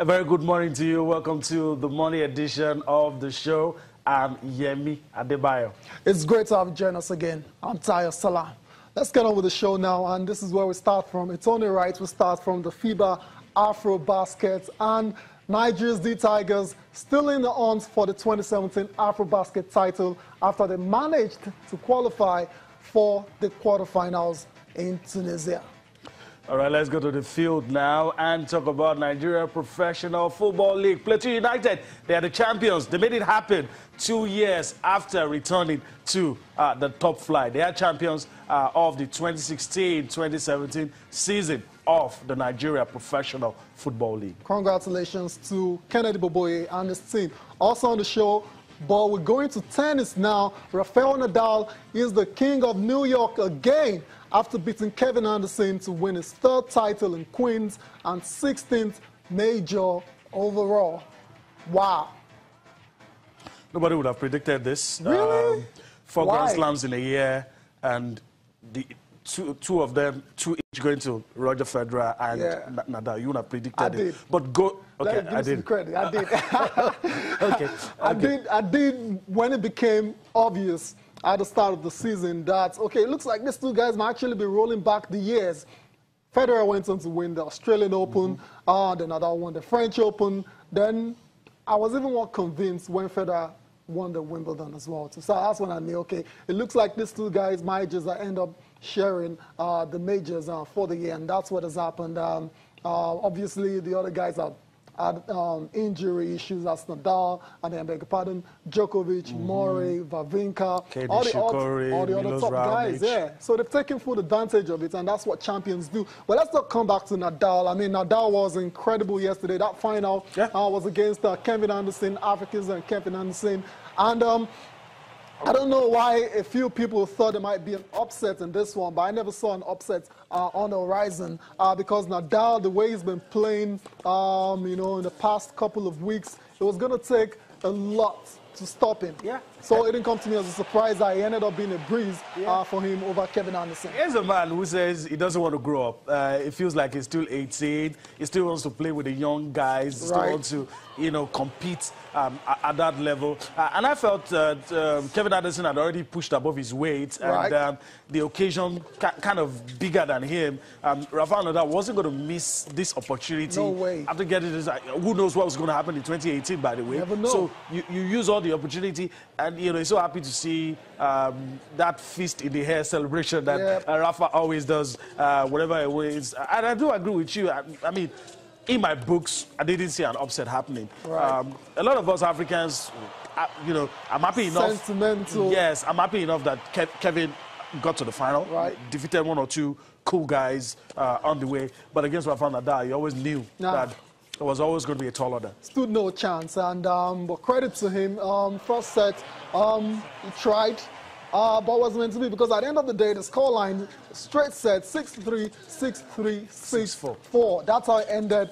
A very good morning to you. Welcome to the morning edition of the show. I'm Yemi Adebayo. It's great to have you join us again. I'm Tayo Salah. Let's get on with the show now, and this is where we start from. It's only right we start from the FIBA Afro Basket, and Nigeria's D Tigers still in the hunt for the 2017 Afro Basket title after they managed to qualify for the quarterfinals in Tunisia. All right, let's go to the field now and talk about Nigeria Professional Football League. Plateau United, they are the champions. They made it happen 2 years after returning to the top flight. They are champions of the 2016-2017 season of the Nigeria Professional Football League. Congratulations to Kennedy Boboye and his team. Also on the show, but we're going to tennis now. Rafael Nadal is the king of New York again after beating Kevin Anderson to win his third title in Queens and 16th major overall. Wow. Nobody would have predicted this. Really? Four Why? Grand Slams in a year, and the two of them, two each going to Roger Federer and Nadal. You would have predicted I did. it. But go. Okay, I did. Credit. I did. Okay. I did when it became obvious at the start of the season that, okay, it looks like these two guys might actually be rolling back the years. Federer went on to win the Australian Open, then Nadal won the French Open. Then I was even more convinced when Federer won the Wimbledon as well. So that's when I knew, okay, it looks like these two guys might just end up sharing the majors for the year, and that's what has happened. Obviously, the other guys have had injury issues, as Nadal, and then, beg your pardon, Djokovic, Murray, Wawrinka, all the other top guys. Yeah, so they've taken full advantage of it, and that's what champions do. But let's not come back to Nadal. I mean, Nadal was incredible yesterday. That final was against Kevin Anderson, Africans and Kevin Anderson, and I don't know why a few people thought there might be an upset in this one, but I never saw an upset on the horizon because Nadal, the way he's been playing, you know, in the past couple of weeks, it was going to take a lot to stop him. Yeah. So it didn't come to me as a surprise that he ended up being a breeze for him over Kevin Anderson. Here's a man who says he doesn't want to grow up. It feels like he's still 18. He still wants to play with the young guys. He still wants to, you know, compete at that level. And I felt Kevin Anderson had already pushed above his weight, and the occasion kind of bigger than him. Rafael Nadal wasn't going to miss this opportunity. No way. After getting this, who knows what was going to happen in 2018, by the way. Never know. So you use all the opportunity, and you know, he's so happy to see that fist in the hair celebration that Rafa always does, whatever it is. And I do agree with you. I mean, in my books, I didn't see an upset happening. Right. A lot of us Africans, you know, I'm happy enough. Sentimental. Yes, I'm happy enough that Kevin got to the final, defeated one or two cool guys on the way. But against Rafael Nadal, you always knew that there was always going to be a tall order. Stood no chance, and but credit to him. First set, he tried, but was meant to be, because at the end of the day, the scoreline, straight set, 6-3, 6-3, 6-4. That's how it ended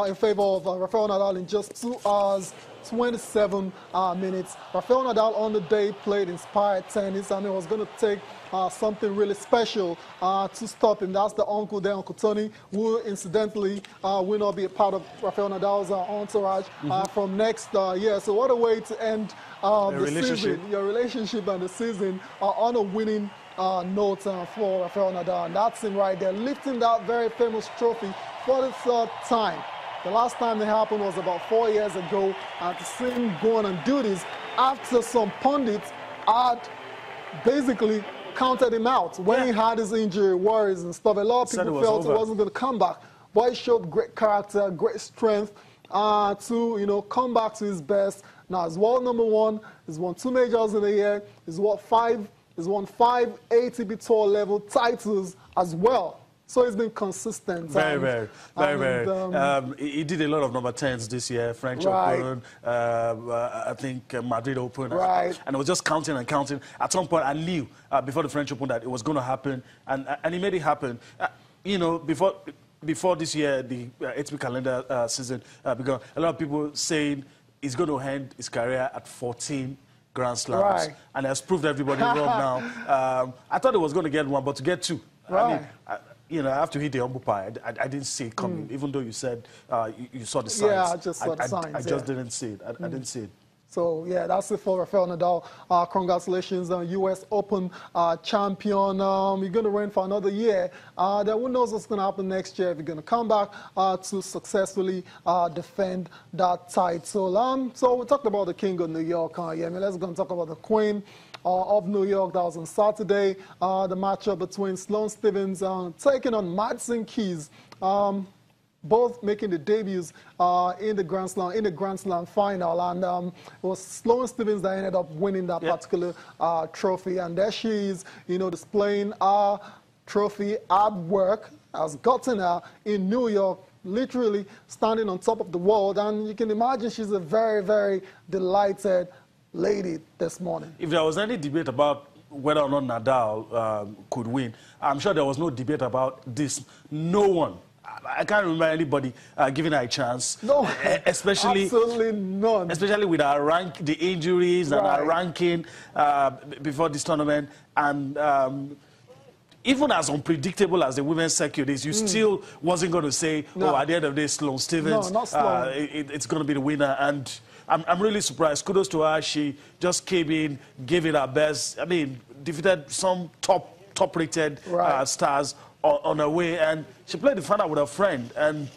in favor of Rafael Nadal in just 2 hours, 27 minutes. Rafael Nadal on the day played inspired tennis, and it was going to take something really special to stop him. That's the uncle there, Uncle Tony, who incidentally will not be a part of Rafael Nadal's entourage from next year. So what a way to end the season, your relationship and the season on a winning note for Rafael Nadal. And that's him right there, lifting that very famous trophy for the third time. The last time it happened was about 4 years ago, and to see him go on and do this after some pundits had basically counted him out when he had his injury worries and stuff. A lot of people felt he wasn't going to come back, but he showed great character, great strength to, you know, come back to his best. Now he's world #1. He's won 2 majors in a year. He's won 5 ATP Tour level titles as well. So he's been consistent. Very. He did a lot of number 10s this year. French Open, I think Madrid Open. And it was just counting and counting. At some point, I knew before the French Open that it was going to happen, and he made it happen. You know, before this year, the ATP calendar season began, a lot of people saying he's going to end his career at 14 Grand Slams. And has proved everybody wrong now. I thought he was going to get 1, but to get 2. I mean, you know, I have to hit the humble pie. I didn't see it coming, even though you said you saw the signs. Yeah, I just saw the signs. I just didn't see it. I didn't see it. So, yeah, that's it for Rafael Nadal. Congratulations, U.S. Open champion. You're going to reign for another year. Who knows what's going to happen next year if you're going to come back to successfully defend that title. So we talked about the King of New York. Let's go and talk about the Queen of New York. That was on Saturday. The matchup between Sloane Stephens taking on Madison Keys. Both making the debuts in the Grand Slam final, and it was Sloane Stephens that ended up winning that particular trophy. And there she is, you know, displaying our trophy artwork, has gotten her in New York, literally standing on top of the world. And you can imagine she's a very, very delighted lady this morning. If there was any debate about whether or not Nadal could win, I'm sure there was no debate about this. No one. I can't remember anybody giving her a chance. No, especially absolutely none. Especially with our rank, the injuries and our ranking before this tournament, and even as unpredictable as the women's circuit is, you still wasn't going to say, oh, at the end of the day, Sloane Stephens, not Sloane. It's going to be the winner. And I'm really surprised. Kudos to her. She just came in, gave it her best. I mean, defeated some top-rated stars on her way, and she played the final with her friend, and